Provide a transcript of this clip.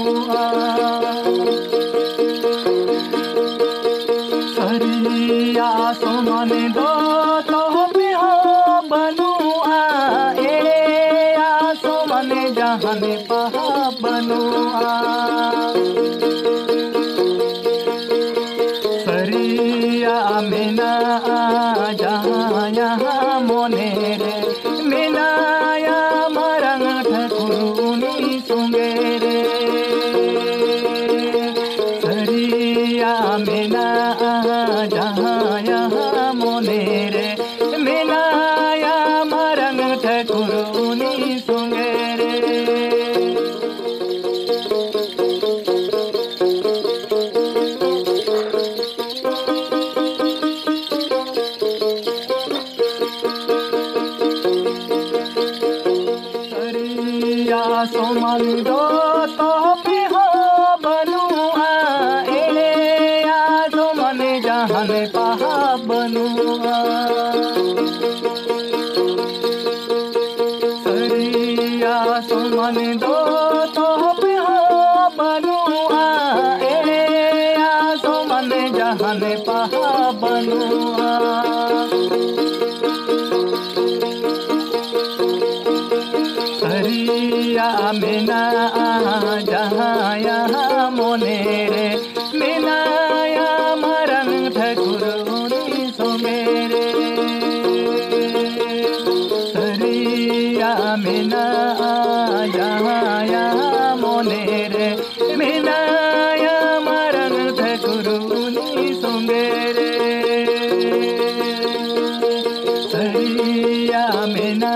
बनुआ सरिया सोमन दो तो बिहो बनुआ ए सोमन जहन पहा बनुआ सरिया मिना जहाँ यहाँ मोने रे मिनाया मरंग ठकुरुनी सुंगेरे सरिया मिना जहाँ यहाँ मोने रे मिनाया मरंग ठकुरुनी सुंगेरे सोमन दो तो बिहो बनुआ ए सोमन जहन पहा बनुआ सरिया सोमन दो तो बिहो बनुआ ए सोमन जहन पहा बनुआ सरिया मिना जहाँ यहाँ मोने रे मिनाया मरंग ठकुरुनी सुमेरे सरिया मिना जहाँ यहाँ मोने रे मिनाया मरंग ठकुरुनी सुमेरे सरिया मिना